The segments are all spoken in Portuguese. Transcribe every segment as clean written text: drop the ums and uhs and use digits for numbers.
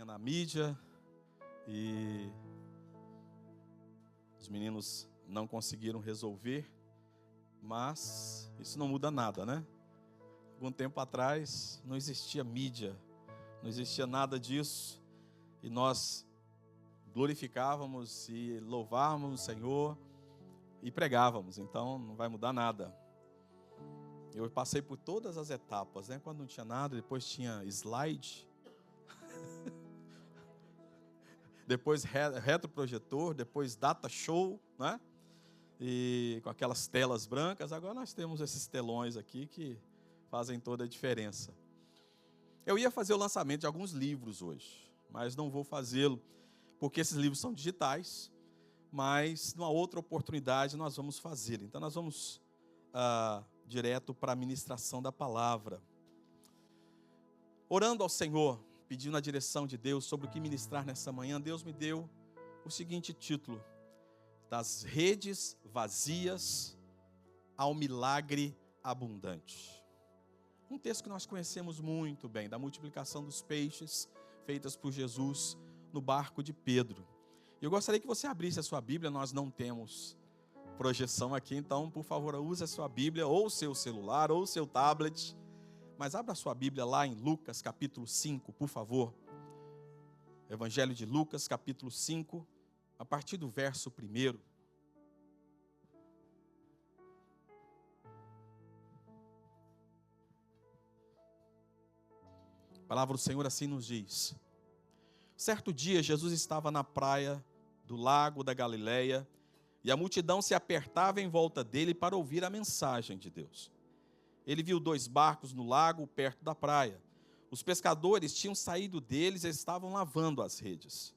na mídia e os meninos não conseguiram resolver, mas isso não muda nada, né? Algum tempo atrás não existia mídia, não existia nada disso, e nós glorificávamos e louvávamos o Senhor e pregávamos, então não vai mudar nada. Eu passei por todas as etapas, né? Quando não tinha nada, depois tinha slide, depois retroprojetor, depois data show, né? E com aquelas telas brancas. Agora nós temos esses telões aqui que fazem toda a diferença. Eu ia fazer o lançamento de alguns livros hoje, mas não vou fazê-lo, porque esses livros são digitais, mas numa outra oportunidade nós vamos fazê-lo. Então nós vamos direto para a ministração da palavra. Orando ao Senhor, pedindo a direção de Deus sobre o que ministrar nessa manhã, Deus me deu o seguinte título: das redes vazias ao milagre abundante. Um texto que nós conhecemos muito bem, da multiplicação dos peixes feitas por Jesus no barco de Pedro. Eu gostaria que você abrisse a sua Bíblia. Nós não temos projeção aqui, então, por favor, use a sua Bíblia, ou o seu celular, ou o seu tablet. Mas abra a sua Bíblia lá em Lucas, capítulo 5, por favor. Evangelho de Lucas, capítulo 5, a partir do verso 1. A palavra do Senhor assim nos diz: certo dia, Jesus estava na praia do lago da Galileia, e a multidão se apertava em volta dele para ouvir a mensagem de Deus. Ele viu 2 barcos no lago, perto da praia. Os pescadores tinham saído deles e estavam lavando as redes.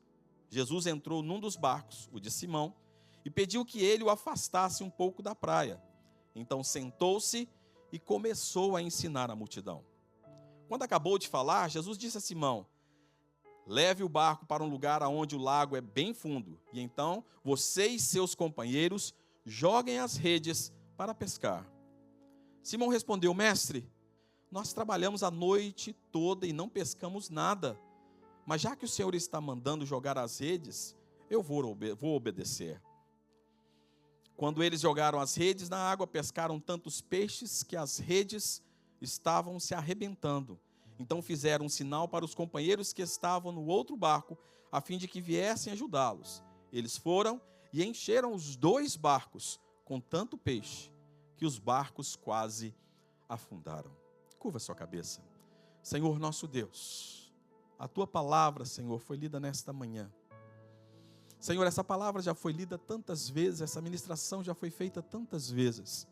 Jesus entrou num dos barcos, o de Simão, e pediu que ele o afastasse um pouco da praia. Então sentou-se e começou a ensinar a multidão. Quando acabou de falar, Jesus disse a Simão: leve o barco para um lugar onde o lago é bem fundo, e então você e seus companheiros joguem as redes para pescar. Simão respondeu: mestre, nós trabalhamos a noite toda e não pescamos nada, mas já que o Senhor está mandando jogar as redes, eu vou obedecer. Quando eles jogaram as redes na água, pescaram tantos peixes que as redes estavam se arrebentando. Então fizeram um sinal para os companheiros que estavam no outro barco, a fim de que viessem ajudá-los. Eles foram e encheram os 2 barcos com tanto peixe, que os barcos quase afundaram. Curva sua cabeça. Senhor nosso Deus, a Tua palavra, Senhor, foi lida nesta manhã. Senhor, essa palavra já foi lida tantas vezes, essa ministração já foi feita tantas vezes,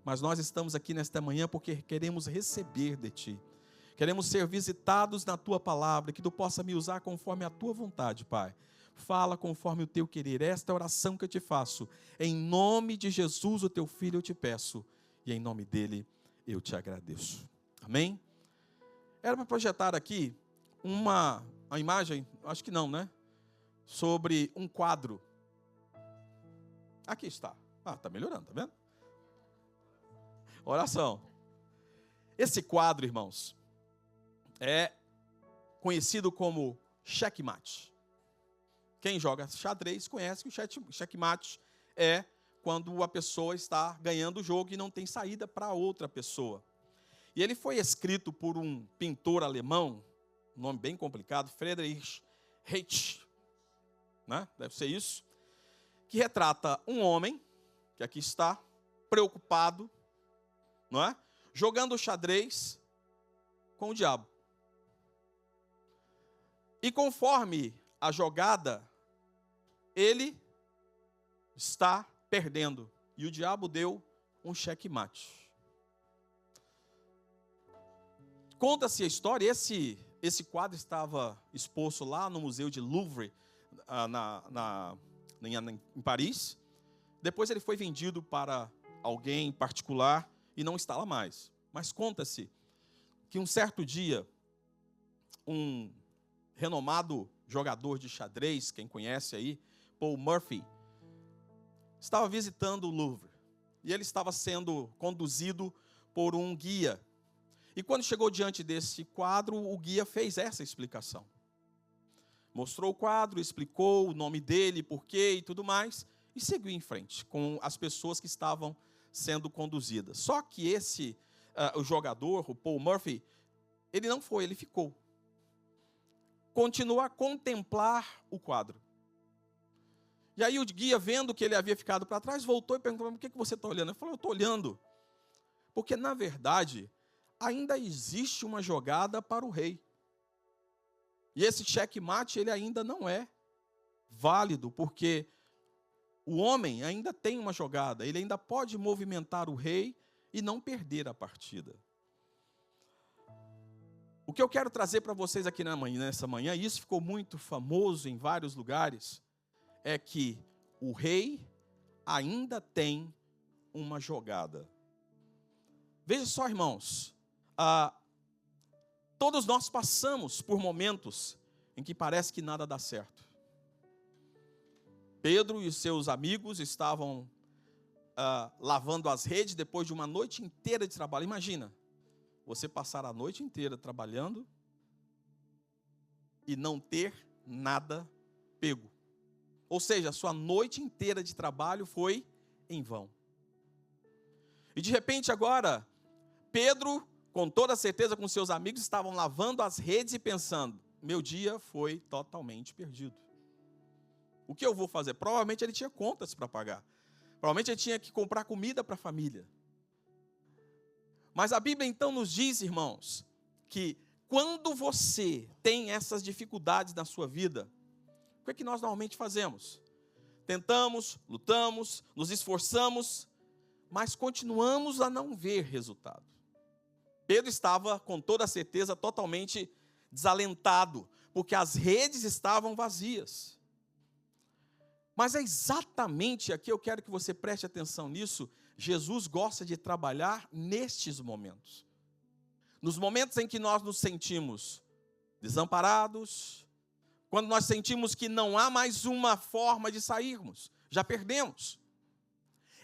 mas nós estamos aqui nesta manhã porque queremos receber de Ti. Queremos ser visitados na Tua palavra, que Tu possa me usar conforme a Tua vontade, Pai. Fala conforme o Teu querer. Esta é a oração que eu te faço. Em nome de Jesus, o Teu Filho, eu te peço. E em nome dEle, eu te agradeço. Amém? Era para projetar aqui uma imagem, acho que não, né? Sobre um quadro. Aqui está. Está melhorando, tá vendo? Oração. Esse quadro, irmãos, é conhecido como checkmate. Quem joga xadrez conhece que o checkmate é quando a pessoa está ganhando o jogo e não tem saída para outra pessoa. E ele foi escrito por um pintor alemão, um nome bem complicado, Friedrich Nietzsche, né? Deve ser isso, que retrata um homem, que aqui está, preocupado, não é? Jogando xadrez com o diabo. E conforme a jogada, ele está perdendo. E o diabo deu um checkmate. Conta-se a história, esse quadro estava exposto lá no Museu de Louvre, em Paris. Depois ele foi vendido para alguém particular e não está lá mais. Mas conta-se que um certo dia, um renomado jogador de xadrez, quem conhece aí, Paul Morphy, estava visitando o Louvre. E ele estava sendo conduzido por um guia. E quando chegou diante desse quadro, o guia fez essa explicação. mostrou o quadro, explicou o nome dele, porquê e tudo mais, e seguiu em frente com as pessoas que estavam sendo conduzidas. Só que o jogador, o Paul Murphy, ele não foi, ele ficou. Continuou a contemplar o quadro. E aí o guia, vendo que ele havia ficado para trás, voltou e perguntou: por que você está olhando? Ele falou: eu estou olhando porque, na verdade, ainda existe uma jogada para o rei. E esse checkmate, ele ainda não é válido, porque o homem ainda tem uma jogada, ele ainda pode movimentar o rei e não perder a partida. O que eu quero trazer para vocês aqui nessa manhã, e isso ficou muito famoso em vários lugares, é que o rei ainda tem uma jogada. Veja só, irmãos, todos nós passamos por momentos em que parece que nada dá certo. Pedro e seus amigos estavam lavando as redes depois de uma noite inteira de trabalho. Imagina, você passar a noite inteira trabalhando e não ter nada pego. Ou seja, a sua noite inteira de trabalho foi em vão. E de repente agora, Pedro, com toda certeza com seus amigos, estavam lavando as redes e pensando: meu dia foi totalmente perdido. O que eu vou fazer? Provavelmente ele tinha contas para pagar. Provavelmente ele tinha que comprar comida para a família. Mas a Bíblia então nos diz, irmãos, que quando você tem essas dificuldades na sua vida, o que é que nós normalmente fazemos? Tentamos, lutamos, nos esforçamos, mas continuamos a não ver resultado. Pedro estava, com toda certeza, totalmente desalentado, porque as redes estavam vazias. Mas é exatamente aqui, eu quero que você preste atenção nisso, Jesus gosta de trabalhar nestes momentos. Nos momentos em que nós nos sentimos desamparados, quando nós sentimos que não há mais uma forma de sairmos, já perdemos.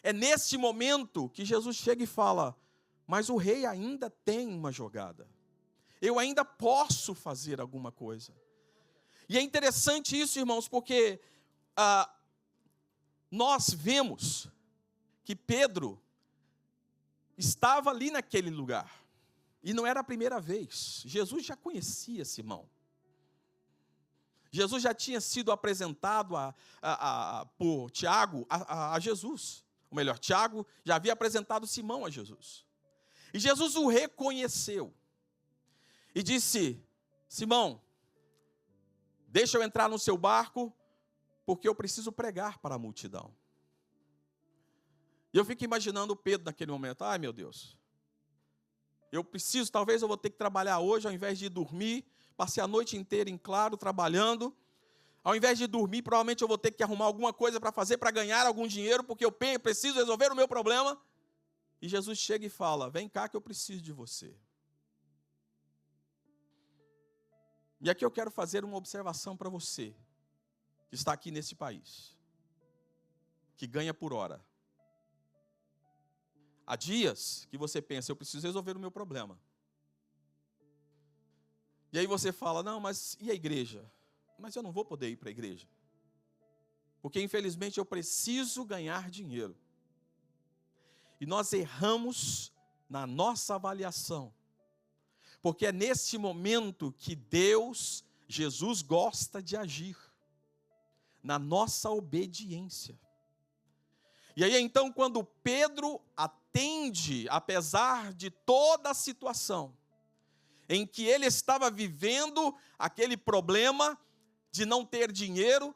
É neste momento que Jesus chega e fala: mas o rei ainda tem uma jogada. Eu ainda posso fazer alguma coisa. E é interessante isso, irmãos, porque nós vemos que Pedro estava ali naquele lugar. E não era a primeira vez. Jesus já conhecia Simão. Jesus já tinha sido apresentado por Tiago a Jesus. Ou melhor, Tiago já havia apresentado Simão a Jesus. E Jesus o reconheceu. E disse: Simão, deixa eu entrar no seu barco, porque eu preciso pregar para a multidão. E eu fico imaginando Pedro naquele momento: ai meu Deus, talvez eu vou ter que trabalhar hoje, ao invés de dormir, passei a noite inteira em claro, trabalhando. Ao invés de dormir, provavelmente eu vou ter que arrumar alguma coisa para fazer, para ganhar algum dinheiro, porque eu preciso resolver o meu problema. E Jesus chega e fala: vem cá que eu preciso de você. E aqui eu quero fazer uma observação para você, que está aqui nesse país, que ganha por hora. Há dias que você pensa: eu preciso resolver o meu problema. E aí você fala: não, mas e a igreja? Mas eu não vou poder ir para a igreja, porque infelizmente eu preciso ganhar dinheiro. E nós erramos na nossa avaliação, porque é nesse momento que Jesus gosta de agir, na nossa obediência. E aí então, quando Pedro atende, apesar de toda a situação em que ele estava vivendo aquele problema de não ter dinheiro,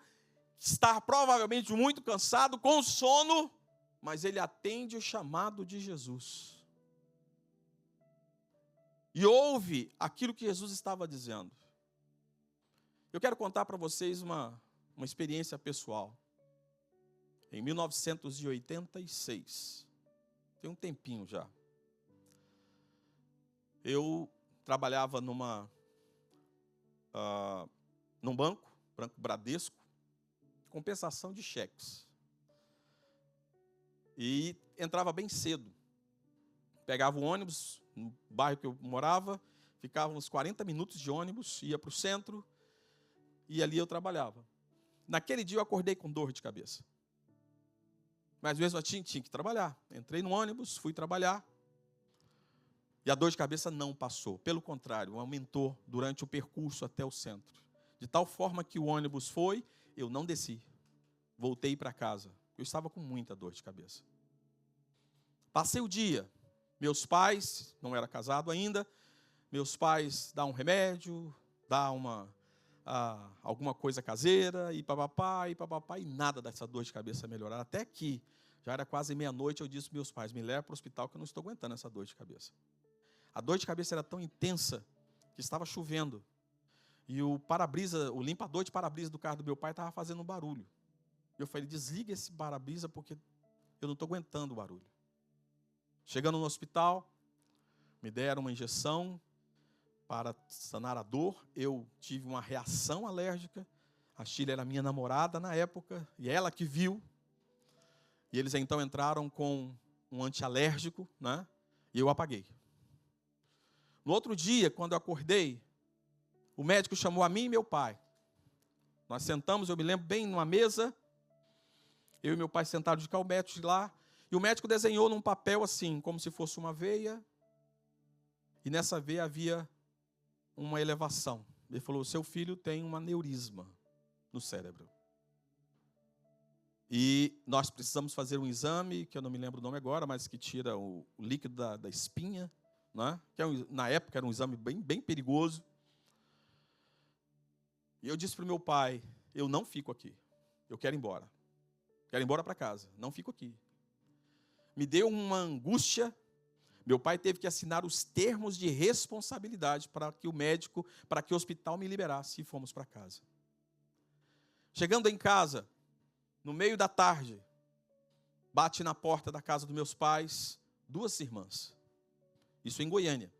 estar provavelmente muito cansado, com sono, mas ele atende o chamado de Jesus. E ouve aquilo que Jesus estava dizendo. Eu quero contar para vocês uma experiência pessoal. Em 1986, tem um tempinho já, eu trabalhava num banco Bradesco, compensação de cheques. E entrava bem cedo. Pegava o ônibus no bairro que eu morava, ficava uns 40 minutos de ônibus, ia para o centro, e ali eu trabalhava. Naquele dia eu acordei com dor de cabeça. Mas mesmo assim tinha que trabalhar. Entrei no ônibus, fui trabalhar. E a dor de cabeça não passou. Pelo contrário, aumentou durante o percurso até o centro. De tal forma que o ônibus foi, eu não desci. Voltei para casa. Eu estava com muita dor de cabeça. Passei o dia. Meus pais, não era casado ainda, meus pais dão um remédio, dão alguma coisa caseira, e papapá, e nada dessa dor de cabeça melhorar. Até que, já era quase meia-noite, eu disse para meus pais, me leva para o hospital que eu não estou aguentando essa dor de cabeça. A dor de cabeça era tão intensa que estava chovendo. E o para-brisa, o limpador de para-brisa do carro do meu pai estava fazendo um barulho. Eu falei, desliga esse para-brisa porque eu não estou aguentando o barulho. Chegando no hospital, me deram uma injeção para sanar a dor. Eu tive uma reação alérgica. A Sheila era minha namorada na época, e ela que viu. E eles então entraram com um antialérgico, né? E eu apaguei. No outro dia, quando eu acordei, o médico chamou a mim e meu pai. Nós sentamos, eu me lembro bem, numa mesa. Eu e meu pai sentados de cá, o médico de lá. E o médico desenhou num papel assim, como se fosse uma veia. E nessa veia havia uma elevação. Ele falou, seu filho tem um aneurisma no cérebro. E nós precisamos fazer um exame, que eu não me lembro o nome agora, mas que tira o líquido da espinha, né? Que na época era um exame bem perigoso. E eu disse para o meu pai, eu não fico aqui, eu quero ir embora. Quero ir embora para casa, não fico aqui. Me deu uma angústia. Meu pai teve que assinar os termos de responsabilidade para que o médico, para que o hospital me liberasse e fomos para casa. Chegando em casa, no meio da tarde, bate na porta da casa dos meus pais 2 irmãs. Isso em Goiânia.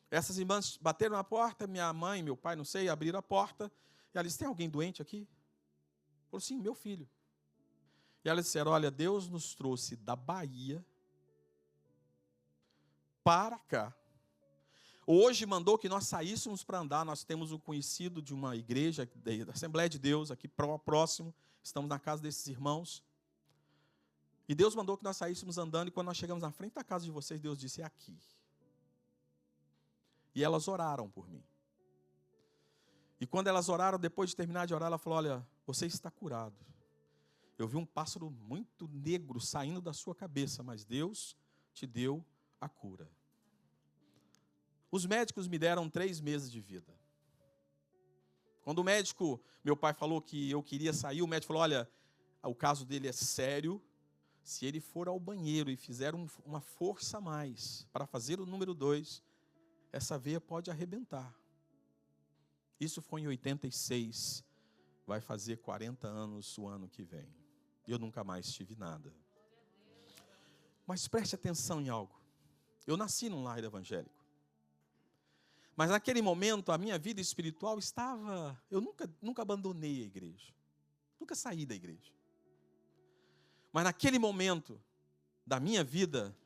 Essas irmãs bateram na porta, minha mãe, meu pai, não sei, abriram a porta. E ela disse, tem alguém doente aqui? Falou, sim, meu filho. E elas disseram, olha, Deus nos trouxe da Bahia para cá. Hoje mandou que nós saíssemos para andar. Nós temos um conhecido de uma igreja, da Assembleia de Deus, aqui próximo. Estamos na casa desses irmãos. E Deus mandou que nós saíssemos andando. E quando nós chegamos na frente da casa de vocês, Deus disse, é aqui. E elas oraram por mim. E quando elas oraram, depois de terminar de orar, ela falou, olha, você está curado. Eu vi um pássaro muito negro saindo da sua cabeça, mas Deus te deu a cura. Os médicos me deram 3 meses de vida. Quando o médico, meu pai falou que eu queria sair, o médico falou, olha, o caso dele é sério. Se ele for ao banheiro e fizer uma força a mais para fazer o número 2, essa veia pode arrebentar. Isso foi em 86. Vai fazer 40 anos o ano que vem. Eu nunca mais tive nada. Mas preste atenção em algo. Eu nasci num lar evangélico. Mas naquele momento a minha vida espiritual estava... Eu nunca abandonei a igreja. Nunca saí da igreja. Mas naquele momento da minha vida,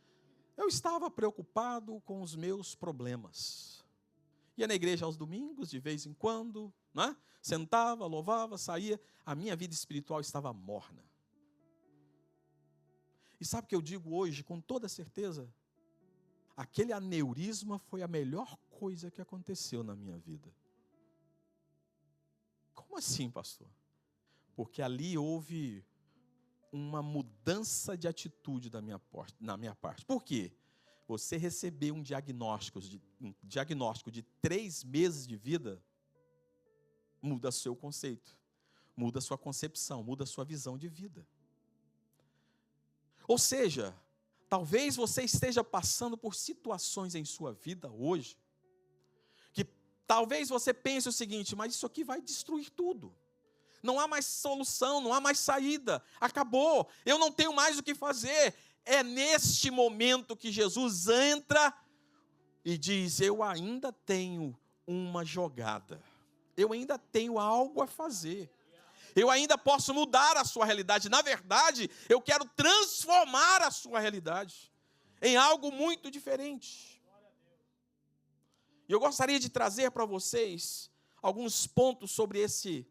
eu estava preocupado com os meus problemas. Ia na igreja aos domingos, de vez em quando, né? Sentava, louvava, saía. A minha vida espiritual estava morna. E sabe o que eu digo hoje, com toda certeza? Aquele aneurisma foi a melhor coisa que aconteceu na minha vida. Como assim, pastor? Porque ali houve uma mudança de atitude na minha parte. Por quê? Você receber um diagnóstico de 3 meses de vida, muda seu conceito, muda sua concepção, muda sua visão de vida. Ou seja, talvez você esteja passando por situações em sua vida hoje, que talvez você pense o seguinte, mas isso aqui vai destruir tudo. Não há mais solução, não há mais saída, acabou, eu não tenho mais o que fazer. É neste momento que Jesus entra e diz, eu ainda tenho uma jogada, eu ainda tenho algo a fazer. Eu ainda posso mudar a sua realidade. Na verdade, eu quero transformar a sua realidade em algo muito diferente. E eu gostaria de trazer para vocês alguns pontos sobre esse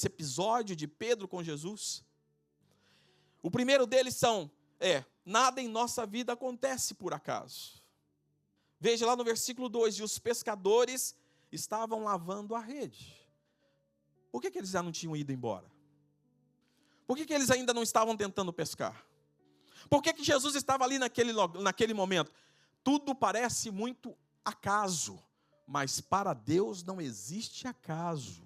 episódio de Pedro com Jesus. O primeiro deles nada em nossa vida acontece por acaso. Veja lá no versículo 2, e os pescadores estavam lavando a rede. Por que eles já não tinham ido embora? Por que eles ainda não estavam tentando pescar? Por que Jesus estava ali naquele momento? Tudo parece muito acaso, mas para Deus não existe acaso.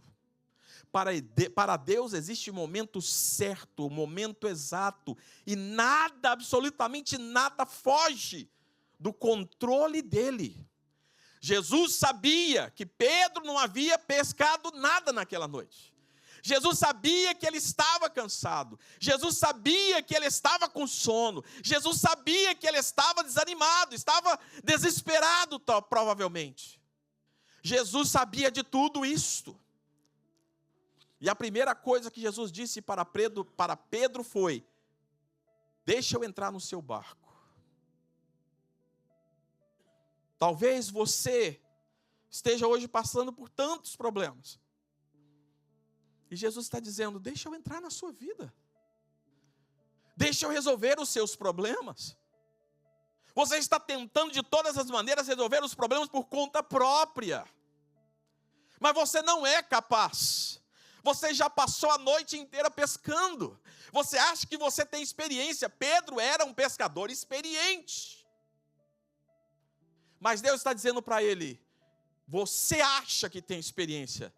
Para Deus existe o momento certo, o momento exato, e nada, absolutamente nada foge do controle dele. Jesus sabia que Pedro não havia pescado nada naquela noite. Jesus sabia que ele estava cansado. Jesus sabia que ele estava com sono. Jesus sabia que ele estava desanimado, estava desesperado, provavelmente. Jesus sabia de tudo isto. E a primeira coisa que Jesus disse para Pedro foi: deixa eu entrar no seu barco. Talvez você esteja hoje passando por tantos problemas. E Jesus está dizendo: deixa eu entrar na sua vida. Deixa eu resolver os seus problemas. Você está tentando de todas as maneiras resolver os problemas por conta própria. Mas você não é capaz. Você já passou a noite inteira pescando. Você acha que você tem experiência. Pedro era um pescador experiente. Mas Deus está dizendo para ele: você acha que tem experiência,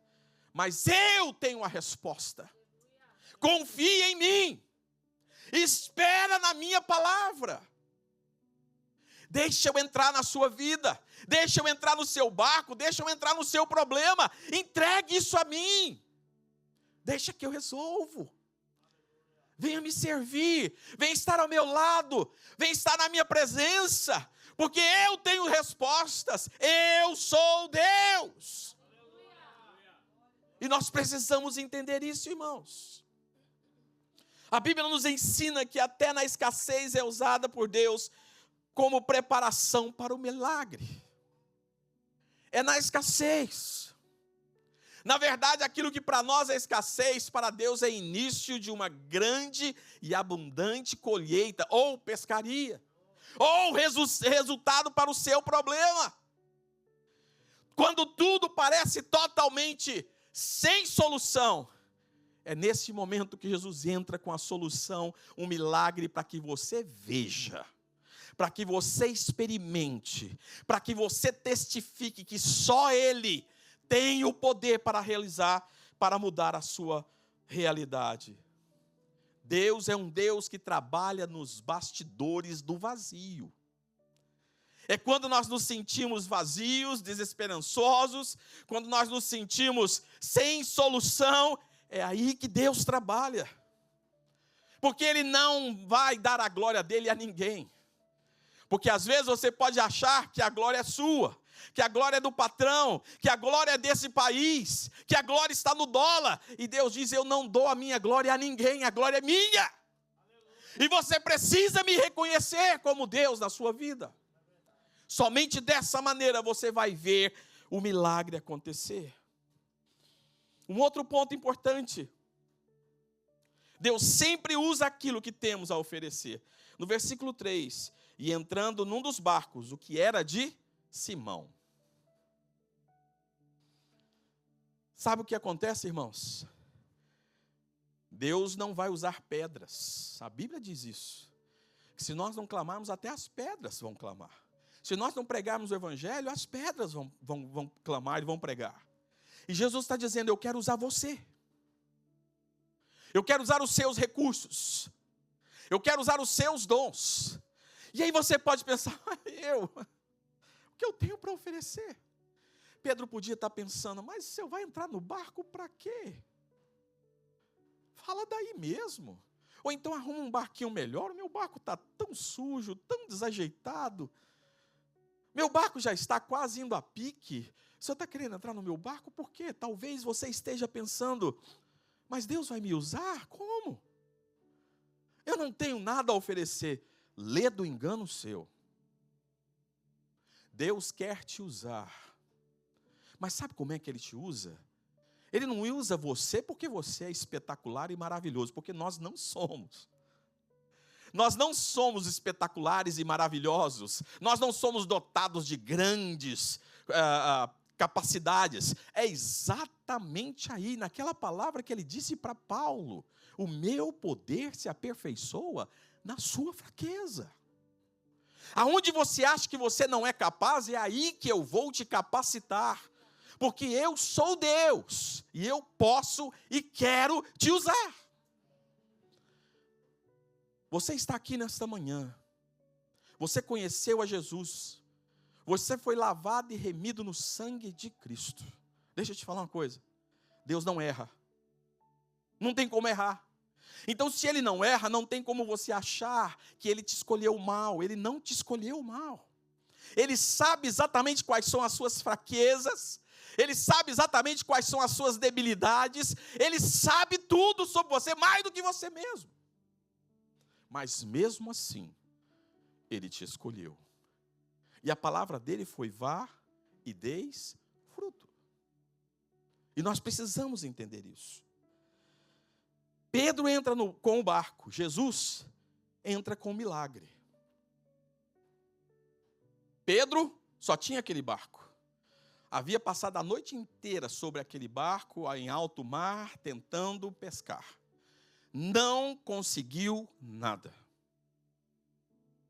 mas eu tenho a resposta. Confia em mim. Espera na minha palavra. Deixa eu entrar na sua vida. Deixa eu entrar no seu barco. Deixa eu entrar no seu problema. Entregue isso a mim. Deixa que eu resolvo. Venha me servir. Venha estar ao meu lado. Venha estar na minha presença. Porque eu tenho respostas. Eu sou Deus. E nós precisamos entender isso, irmãos. A Bíblia nos ensina que até na escassez é usada por Deus como preparação para o milagre. É na escassez. Na verdade, aquilo que para nós é escassez, para Deus é início de uma grande e abundante colheita, ou pescaria, ou resultado para o seu problema. Quando tudo parece totalmente sem solução, é nesse momento que Jesus entra com a solução, um milagre para que você veja, para que você experimente, para que você testifique que só Ele tem o poder para realizar, para mudar a sua realidade. Deus é um Deus que trabalha nos bastidores do vazio. É quando nós nos sentimos vazios, desesperançosos, quando nós nos sentimos sem solução, é aí que Deus trabalha. Porque Ele não vai dar a glória dEle a ninguém. Porque às vezes você pode achar que a glória é sua, que a glória é do patrão, que a glória é desse país, que a glória está no dólar. E Deus diz: eu não dou a minha glória a ninguém, a glória é minha. E você precisa me reconhecer como Deus na sua vida. Somente dessa maneira você vai ver o milagre acontecer. Um outro ponto importante: Deus sempre usa aquilo que temos a oferecer. No versículo 3, e entrando num dos barcos, o que era de Simão. Sabe o que acontece, irmãos? Deus não vai usar pedras. A Bíblia diz isso. Que se nós não clamarmos, até as pedras vão clamar. Se nós não pregarmos o Evangelho, as pedras vão clamar e vão pregar. E Jesus está dizendo: eu quero usar você. Eu quero usar os seus recursos. Eu quero usar os seus dons. E aí você pode pensar: o que eu tenho para oferecer? Pedro podia estar pensando: mas você vai entrar no barco para quê? Fala daí mesmo. Ou então arruma um barquinho melhor. O meu barco está tão sujo, tão desajeitado. Meu barco já está quase indo a pique. Você está querendo entrar no meu barco por quê? Talvez você esteja pensando: mas Deus vai me usar? Como? Eu não tenho nada a oferecer. Lê do engano seu. Deus quer te usar. Mas sabe como é que ele te usa? Ele não usa você porque você é espetacular e maravilhoso, porque nós não somos. Nós não somos espetaculares e maravilhosos. Nós não somos dotados de grandes capacidades. É exatamente aí, naquela palavra que ele disse para Paulo: o meu poder se aperfeiçoa na sua fraqueza. Aonde você acha que você não é capaz, é aí que eu vou te capacitar. Porque eu sou Deus, e eu posso e quero te usar. Você está aqui nesta manhã, você conheceu a Jesus, você foi lavado e remido no sangue de Cristo. Deixa eu te falar uma coisa, Deus não erra, não tem como errar. Então, se Ele não erra, não tem como você achar que Ele te escolheu mal. Ele não te escolheu mal. Ele sabe exatamente quais são as suas fraquezas, Ele sabe exatamente quais são as suas debilidades, Ele sabe tudo sobre você, mais do que você mesmo. Mas mesmo assim, Ele te escolheu. E a palavra dele foi: vá e deis fruto. E nós precisamos entender isso. Pedro entra com o barco, Jesus entra com o milagre. Pedro só tinha aquele barco. Havia passado a noite inteira sobre aquele barco, em alto mar, tentando pescar. Não conseguiu nada.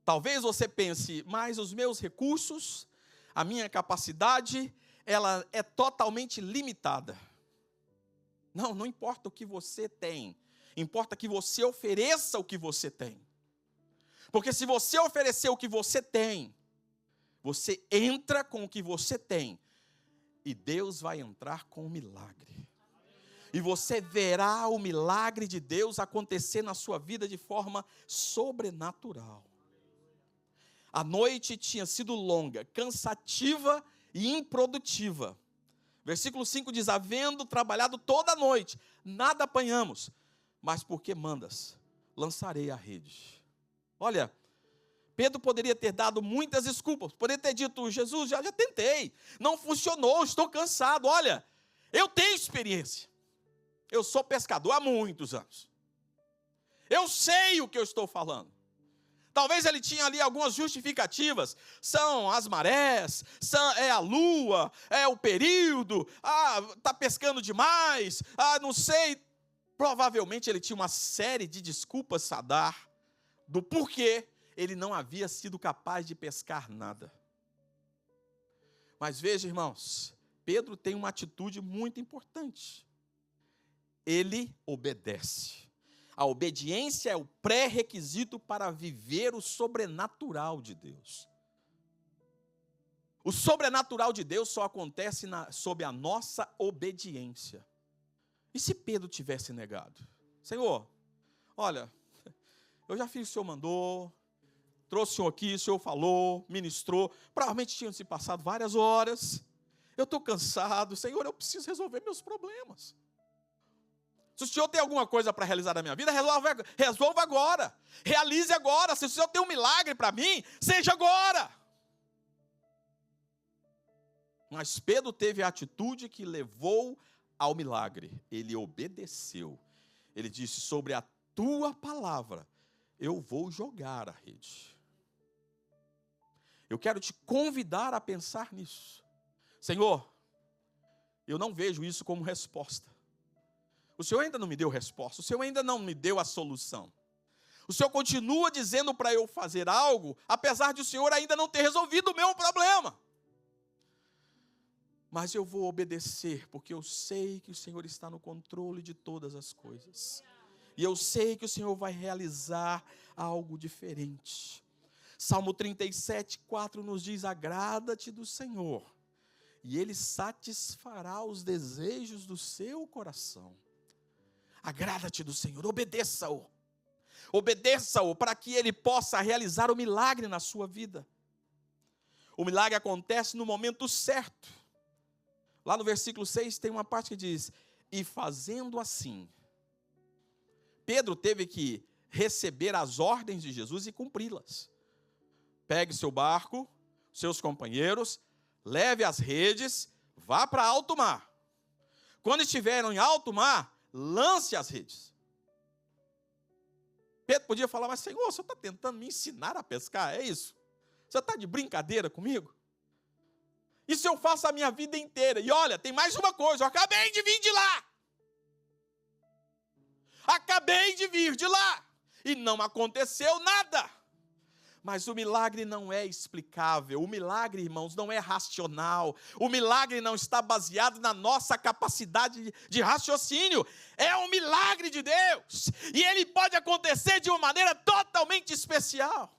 Talvez você pense: mas os meus recursos, a minha capacidade, ela é totalmente limitada. Não, não importa o que você tem, importa que você ofereça o que você tem. Porque se você oferecer o que você tem, você entra com o que você tem, e Deus vai entrar com o milagre. E você verá o milagre de Deus acontecer na sua vida de forma sobrenatural. A noite tinha sido longa, cansativa e improdutiva. Versículo 5 diz: havendo trabalhado toda a noite, nada apanhamos, mas porque mandas, lançarei a rede. Olha, Pedro poderia ter dado muitas desculpas, poderia ter dito: Jesus, já tentei, não funcionou, estou cansado. Olha, eu tenho experiência. Eu sou pescador há muitos anos. Eu sei o que eu estou falando. Talvez ele tinha ali algumas justificativas. São as marés, é a lua, é o período. Está pescando demais. Não sei. Provavelmente ele tinha uma série de desculpas a dar do porquê ele não havia sido capaz de pescar nada. Mas veja, irmãos, Pedro tem uma atitude muito importante. Ele obedece. A obediência é o pré-requisito para viver o sobrenatural de Deus. O sobrenatural de Deus só acontece sob a nossa obediência. E se Pedro tivesse negado? Senhor, olha, eu já fiz o que o Senhor mandou, trouxe o Senhor aqui, o Senhor falou, ministrou, provavelmente tinham se passado várias horas, eu estou cansado, Senhor, eu preciso resolver meus problemas. Se o Senhor tem alguma coisa para realizar na minha vida, resolva agora. Realize agora. Se o Senhor tem um milagre para mim, seja agora. Mas Pedro teve a atitude que levou ao milagre. Ele obedeceu. Ele disse: sobre a tua palavra, eu vou jogar a rede. Eu quero te convidar a pensar nisso. Senhor, eu não vejo isso como resposta. O Senhor ainda não me deu resposta, o Senhor ainda não me deu a solução. O Senhor continua dizendo para eu fazer algo, apesar de o Senhor ainda não ter resolvido o meu problema. Mas eu vou obedecer, porque eu sei que o Senhor está no controle de todas as coisas. E eu sei que o Senhor vai realizar algo diferente. Salmo 37, 4 nos diz: agrada-te do Senhor, e Ele satisfará os desejos do seu coração. Agrada-te do Senhor, obedeça-o. Obedeça-o para que Ele possa realizar o milagre na sua vida. O milagre acontece no momento certo. Lá no versículo 6 tem uma parte que diz: e fazendo assim. Pedro teve que receber as ordens de Jesus e cumpri-las. Pegue seu barco, seus companheiros, leve as redes, vá para alto mar. Quando estiverem em alto mar, lance as redes. Pedro podia falar, mas Senhor, o Senhor está tentando me ensinar a pescar, é isso? Você está de brincadeira comigo? Isso eu faço a minha vida inteira. E olha, tem mais uma coisa, eu acabei de vir de lá. Acabei de vir de lá. E não aconteceu nada. Mas o milagre não é explicável. O milagre, irmãos, não é racional. O milagre não está baseado na nossa capacidade de raciocínio. É um milagre de Deus. E ele pode acontecer de uma maneira totalmente especial.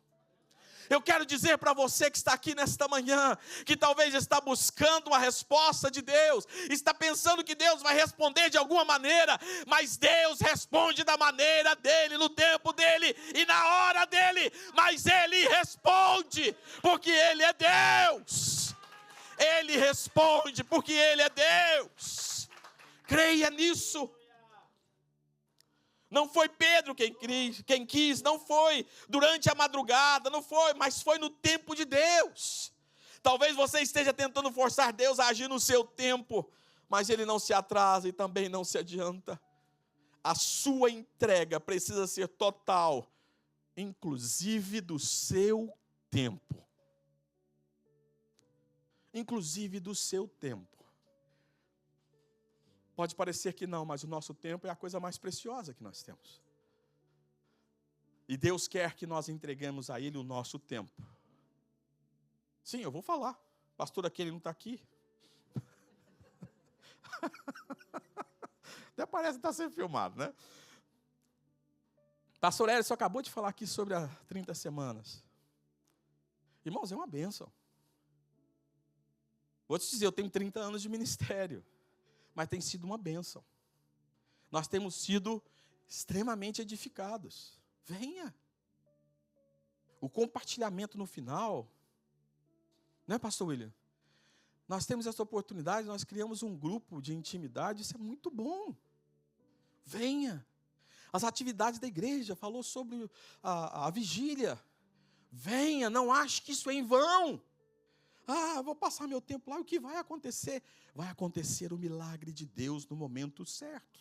Eu quero dizer para você que está aqui nesta manhã, que talvez está buscando uma resposta de Deus, está pensando que Deus vai responder de alguma maneira, mas Deus responde da maneira dele, no tempo dele e na hora dele, mas ele responde, porque ele é Deus. Ele responde, porque ele é Deus. Creia nisso. Não foi Pedro quem quis, não foi durante a madrugada, não foi, mas foi no tempo de Deus. Talvez você esteja tentando forçar Deus a agir no seu tempo, mas ele não se atrasa e também não se adianta. A sua entrega precisa ser total, inclusive do seu tempo. Inclusive do seu tempo. Pode parecer que não, mas o nosso tempo é a coisa mais preciosa que nós temos. E Deus quer que nós entreguemos a Ele o nosso tempo. Sim, eu vou falar. Pastor aquele não está aqui. Até parece que está sendo filmado, né? Pastor Hélio só acabou de falar aqui sobre as 30 semanas. Irmãos, é uma bênção. Vou te dizer, eu tenho 30 anos de ministério. Mas tem sido uma bênção. Nós temos sido extremamente edificados. Venha. O compartilhamento no final, né, pastor William? Nós temos essa oportunidade, nós criamos um grupo de intimidade, isso é muito bom. Venha. As atividades da igreja, falou sobre a vigília. Venha, não ache que isso é em vão. Vou passar meu tempo lá, e o que vai acontecer? Vai acontecer o milagre de Deus no momento certo,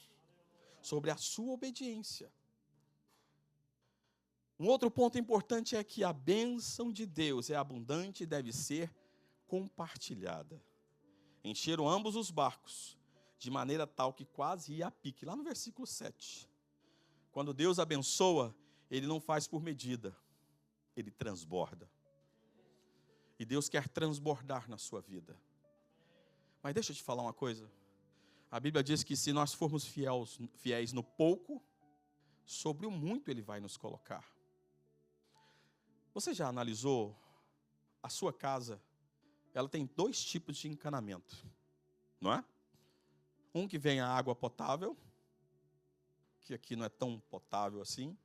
sobre a sua obediência. Um outro ponto importante é que a bênção de Deus é abundante e deve ser compartilhada. Encheram ambos os barcos, de maneira tal que quase ia a pique. Lá no versículo 7. Quando Deus abençoa, Ele não faz por medida, Ele transborda. E Deus quer transbordar na sua vida. Mas deixa eu te falar uma coisa. A Bíblia diz que se nós formos fiéis no pouco, sobre o muito Ele vai nos colocar. Você já analisou a sua casa? Ela tem 2 tipos de encanamento, não é? Um que vem a água potável, que aqui não é tão potável assim.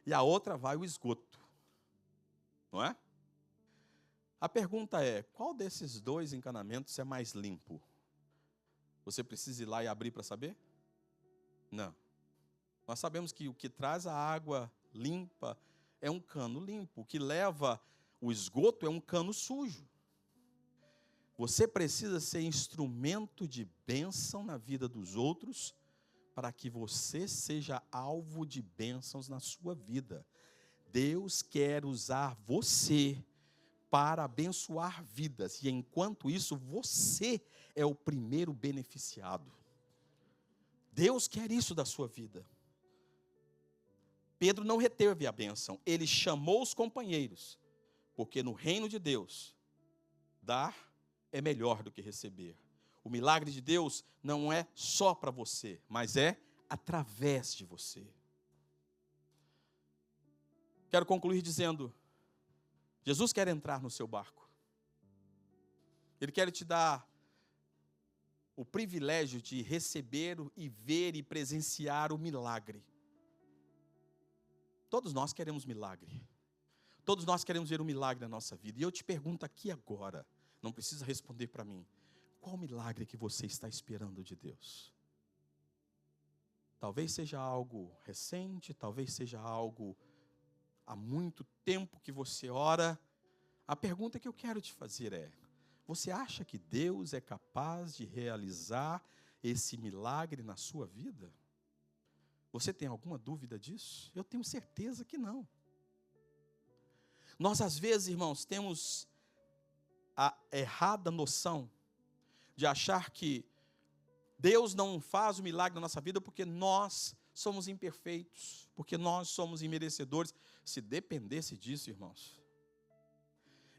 E a outra vai o esgoto, não é? A pergunta é, qual desses 2 encanamentos é mais limpo? Você precisa ir lá e abrir para saber? Não. Nós sabemos que o que traz a água limpa é um cano limpo. O que leva o esgoto é um cano sujo. Você precisa ser instrumento de bênção na vida dos outros para que você seja alvo de bênçãos na sua vida. Deus quer usar você para abençoar vidas. E enquanto isso, você é o primeiro beneficiado. Deus quer isso da sua vida. Pedro não reteve a bênção. Ele chamou os companheiros. Porque no reino de Deus, dar é melhor do que receber. O milagre de Deus não é só para você, mas é através de você. Quero concluir dizendo, Jesus quer entrar no seu barco. Ele quer te dar o privilégio de receber e ver e presenciar o milagre. Todos nós queremos milagre. Todos nós queremos ver um milagre na nossa vida. E eu te pergunto aqui agora, não precisa responder para mim, qual milagre que você está esperando de Deus? Talvez seja algo recente, talvez seja algo há muito tempo que você ora. A pergunta que eu quero te fazer é, Você acha que Deus é capaz de realizar esse milagre na sua vida? Você tem alguma dúvida disso? Eu tenho certeza que não. Nós, às vezes, irmãos, temos a errada noção de achar que Deus não faz o milagre na nossa vida porque nós somos imperfeitos, porque nós somos imerecedores. Se dependesse disso, irmãos,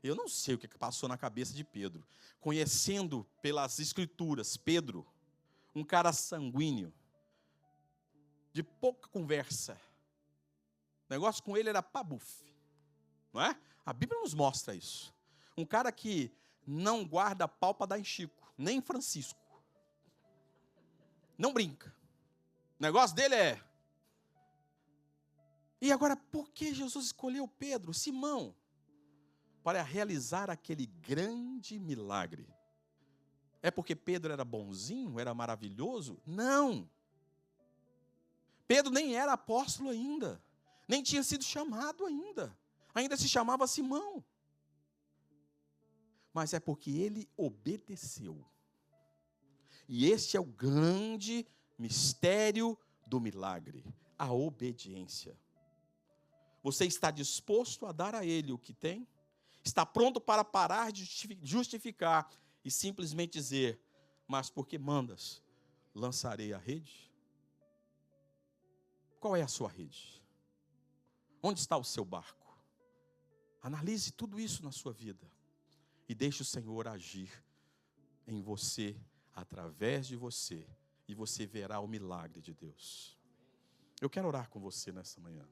eu não sei o que passou na cabeça de Pedro. Conhecendo pelas Escrituras, Pedro, um cara sanguíneo, de pouca conversa. O negócio com ele era pabufe, não é? A Bíblia nos mostra isso. Um cara que não guarda pau para dar em Chico, nem em Francisco. Não brinca. O negócio dele é... E agora, por que Jesus escolheu Pedro, Simão, para realizar aquele grande milagre? É porque Pedro era bonzinho, era maravilhoso? Não. Pedro nem era apóstolo ainda, nem tinha sido chamado ainda se chamava Simão. Mas é porque ele obedeceu. E este é o grande mistério do milagre, a obediência. Você está disposto a dar a ele o que tem? Está pronto para parar de justificar e simplesmente dizer: mas porque mandas, lançarei a rede? Qual é a sua rede? Onde está o seu barco? Analise tudo isso na sua vida e deixe o Senhor agir em você, através de você, e você verá o milagre de Deus. Eu quero orar com você nessa manhã.